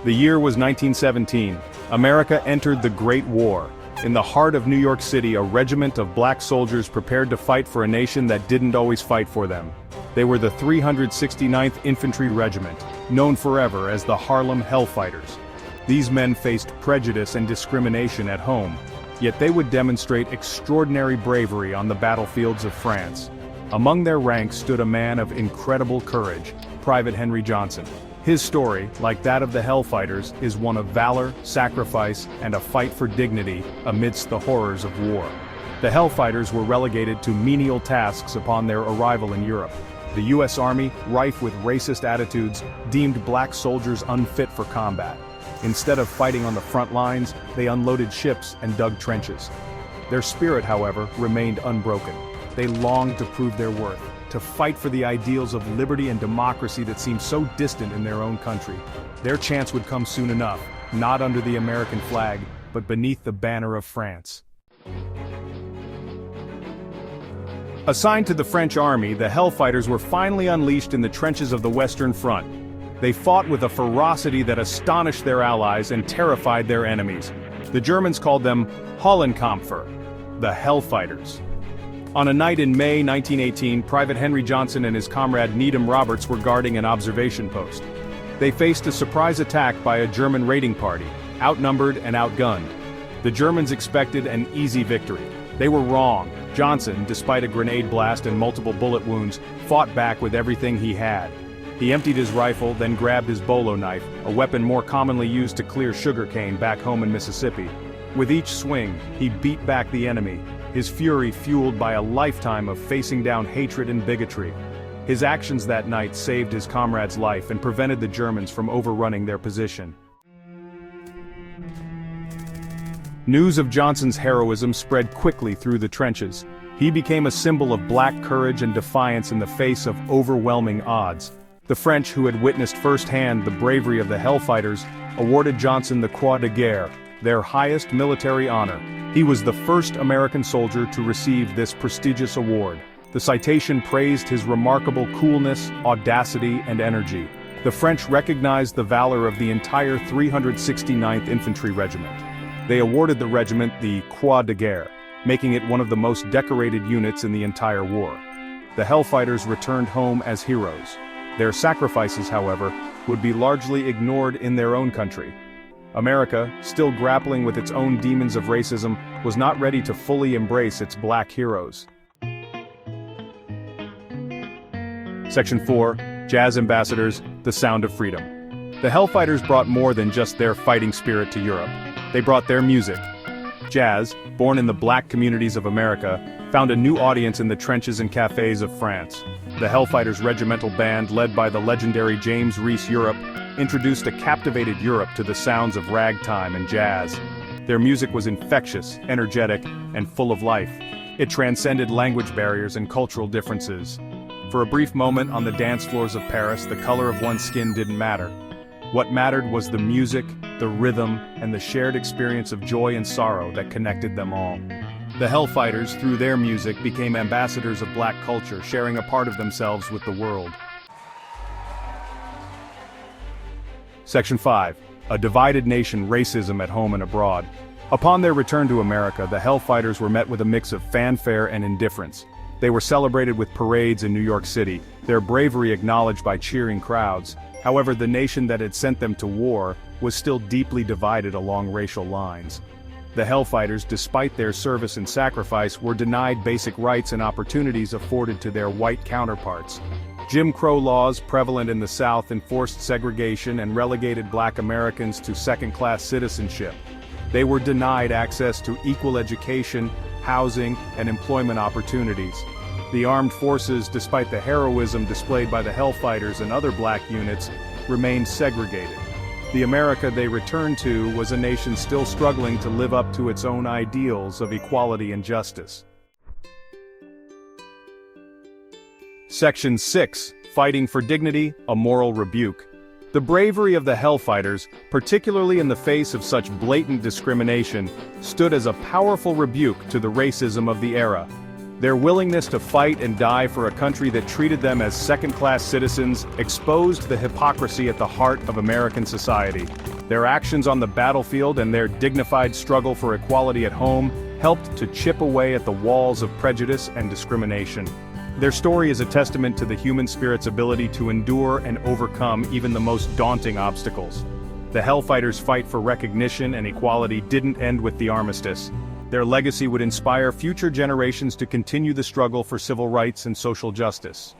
The year was 1917. America entered the Great War. In the heart of New York City, a regiment of black soldiers prepared to fight for a nation that didn't always fight for them. They were the 369th Infantry Regiment, known forever as the Harlem Hellfighters. These men faced prejudice and discrimination at home, yet they would demonstrate extraordinary bravery on the battlefields of France. Among their ranks stood a man of incredible courage, Private Henry Johnson. His story, like that of the Hellfighters, is one of valor, sacrifice, and a fight for dignity amidst the horrors of war. The Hellfighters were relegated to menial tasks upon their arrival in Europe. The U.S. Army, rife with racist attitudes, deemed black soldiers unfit for combat. Instead of fighting on the front lines, they unloaded ships and dug trenches. Their spirit, however, remained unbroken. They longed to prove their worth, to fight for the ideals of liberty and democracy that seemed so distant in their own country. Their chance would come soon enough, not under the American flag, but beneath the banner of France. Assigned to the French army, the Hellfighters were finally unleashed in the trenches of the Western Front. They fought with a ferocity that astonished their allies and terrified their enemies. The Germans called them Hollenkampfer, the Hellfighters. On a night in May 1918, Private Henry Johnson and his comrade Needham Roberts were guarding an observation post. They faced a surprise attack by a German raiding party, outnumbered and outgunned. The Germans expected an easy victory. They were wrong. Johnson, despite a grenade blast and multiple bullet wounds, fought back with everything he had. He emptied his rifle, then grabbed his bolo knife, a weapon more commonly used to clear sugarcane back home in Mississippi. With each swing, he beat back the enemy, his fury fueled by a lifetime of facing down hatred and bigotry. His actions that night saved his comrade's life and prevented the Germans from overrunning their position. News of Johnson's heroism spread quickly through the trenches. He became a symbol of black courage and defiance in the face of overwhelming odds. The French, who had witnessed firsthand the bravery of the Hellfighters, awarded Johnson the Croix de Guerre, their highest military honor. He was the first American soldier to receive this prestigious award. The citation praised his remarkable coolness, audacity, and energy. The French recognized the valor of the entire 369th Infantry Regiment. They awarded the regiment the Croix de Guerre, making it one of the most decorated units in the entire war. The Hellfighters returned home as heroes. Their sacrifices, however, would be largely ignored in their own country. America, still grappling with its own demons of racism, was not ready to fully embrace its black heroes. Section 4, Jazz Ambassadors, The Sound of Freedom. The Hellfighters brought more than just their fighting spirit to Europe. They brought their music. Jazz, born in the black communities of America, found a new audience in the trenches and cafes of France. The Hellfighters regimental band, led by the legendary James Reese Europe, introduced a captivated Europe to the sounds of ragtime and jazz. Their music was infectious, energetic, and full of life. It transcended language barriers and cultural differences. For a brief moment on the dance floors of Paris, the color of one's skin didn't matter. What mattered was the music, the rhythm, and the shared experience of joy and sorrow that connected them all. The Hellfighters, through their music, became ambassadors of black culture, sharing a part of themselves with the world. Section 5. A divided nation, racism at home and abroad. Upon their return to America, the Hellfighters were met with a mix of fanfare and indifference. They were celebrated with parades in New York City, their bravery acknowledged by cheering crowds. However, the nation that had sent them to war was still deeply divided along racial lines. The Hellfighters, despite their service and sacrifice, were denied basic rights and opportunities afforded to their white counterparts. Jim Crow laws prevalent in the South enforced segregation and relegated black Americans to second-class citizenship. They were denied access to equal education, housing, and employment opportunities. The armed forces, despite the heroism displayed by the Hellfighters and other black units, remained segregated. The America they returned to was a nation still struggling to live up to its own ideals of equality and justice. Section 6. Fighting for Dignity, a Moral Rebuke. The bravery of the Hellfighters, particularly in the face of such blatant discrimination, stood as a powerful rebuke to the racism of the era. Their willingness to fight and die for a country that treated them as second-class citizens exposed the hypocrisy at the heart of American society. Their actions on the battlefield and their dignified struggle for equality at home helped to chip away at the walls of prejudice and discrimination. Their story is a testament to the human spirit's ability to endure and overcome even the most daunting obstacles. The Hellfighters' fight for recognition and equality didn't end with the armistice. Their legacy would inspire future generations to continue the struggle for civil rights and social justice.